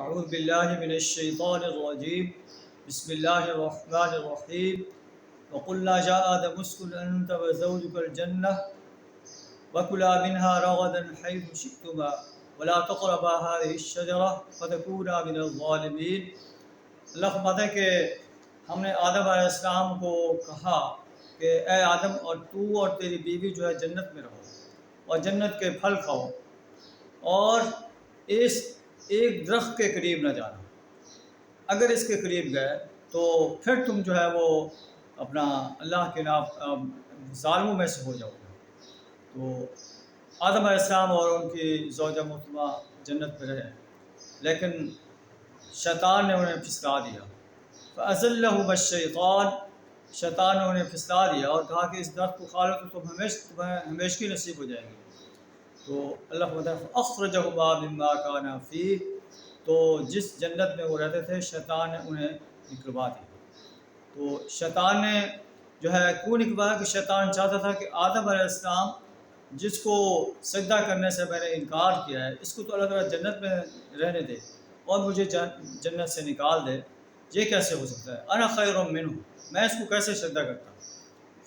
اعوذ باللہ من الشیطان الرجیم بسم اللہ الرحمن الرحیم وقلنا جاء آدم اسكن انت وزوجك الجنة وكلا منها رغدا حيث شئتما ولا تقربا هذه الشجرة فتكونا من الظالمین۔ اللہ فرماتا ہے کہ ہم نے آدم علیہ السلام کو کہا کہ اے آدم، اور تو اور تیری بیوی جو ہے جنت میں رہو اور جنت کے پھل کھاؤ، اور اس ایک درخت کے قریب نہ جانا۔ اگر اس کے قریب گئے تو پھر تم جو ہے وہ اپنا اللہ کے ظالموں میں سے ہو جاؤ گے۔ تو آدم علیہ السلام اور ان کی زوجہ محترمہ جنت میں رہے، لیکن شیطان نے انہیں پھسلا دیا۔ فَأَزَلَّهُمَا الشَّيْطَانُ، شیطان نے انہیں پھسلا دیا اور کہا کہ اس درخت کو کھا لو تو تمہیں ہمیشگی نصیب ہو جائے گی۔ تو اللہ فَأَخْرَجَهُمَا مِمَّا كَانَا فِيهِ، تو جس جنت میں وہ رہتے تھے شیطان نے انہیں نکلوا دیا۔ تو شیطان نے جو ہے کیوں نکلوایا؟ کہ شیطان چاہتا تھا کہ آدم علیہ السلام جس کو سجدہ کرنے سے میں نے انکار کیا ہے، اس کو تو اللہ تعالیٰ جنت میں رہنے دے اور مجھے جنت سے نکال دے۔ یہ کیسے ہو سکتا ہے؟ انا خیر منہ، میں اس کو کیسے سجدہ کرتا ہوں؟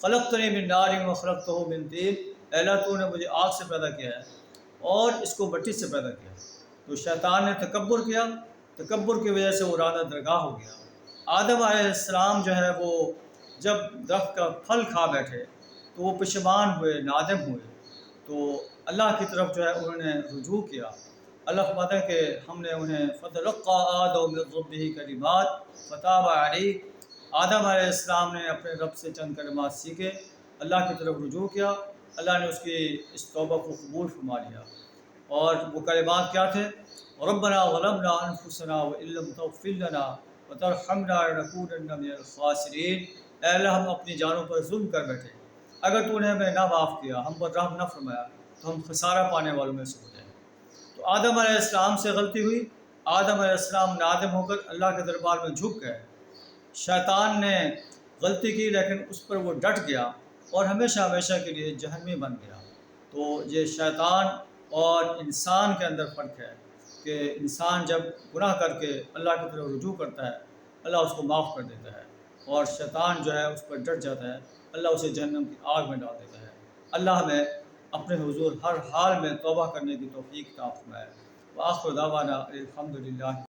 خلقتنی من نار وخلقتہ من طین، اے اللہ تو نے مجھے آگ سے پیدا کیا ہے اور اس کو مٹی سے پیدا کیا۔ تو شیطان نے تکبر کیا، تکبر کی وجہ سے وہ رانہ درگاہ ہو گیا۔ آدم علیہ السلام جو ہے وہ جب درخت کا پھل کھا بیٹھے تو وہ پشیمان ہوئے، نادم ہوئے، تو اللہ کی طرف جو ہے انہوں نے رجوع کیا۔ اللہ فرماتا ہے کہ ہم نے انہیں فَتَلَقَّىٰ آدَمُ مِن رَّبِّهِ كَلِمَاتٍ فَتَابَ عَلَيْهِ، آدم علیہ السلام نے اپنے رب سے چند کلمات سیکھے، اللہ کی طرف رجوع کیا، اللہ نے اس کی اس توبہ کو قبول فرما لیا۔ اور وہ کلمات کیا تھے؟ رَبَّنَا ظَلَمْنَا أَنفُسَنَا وَإِن لَّمْ تَغْفِرْ لَنَا وَتَرْحَمْنَا لَنَكُونَنَّ مِنَ الْخَاسِرِينَ، اے اللہ ہم اپنی جانوں پر ظلم کر بیٹھے، اگر تو نے ہمیں نہ معاف کیا، ہم پر رحم نہ فرمایا تو ہم خسارہ پانے والوں میں سے ہو جائیں۔ تو آدم علیہ السلام سے غلطی ہوئی، آدم علیہ السلام نادم ہو کر اللہ کے دربار میں جھک گئے۔ شیطان نے غلطی کی لیکن اس پر وہ ڈٹ گیا اور ہمیشہ ہمیشہ کے لیے جہنمی بن گیا۔ تو یہ شیطان اور انسان کے اندر فرق ہے کہ انسان جب گناہ کر کے اللہ کی طرف رجوع کرتا ہے، اللہ اس کو معاف کر دیتا ہے، اور شیطان جو ہے اس پر ڈٹ جاتا ہے، اللہ اسے جہنم کی آگ میں ڈال دیتا ہے۔ اللہ ہمیں اپنے حضور ہر حال میں توبہ کرنے کی توفیق عطا فرمائے۔ وآخر دعوانا الحمدللہ۔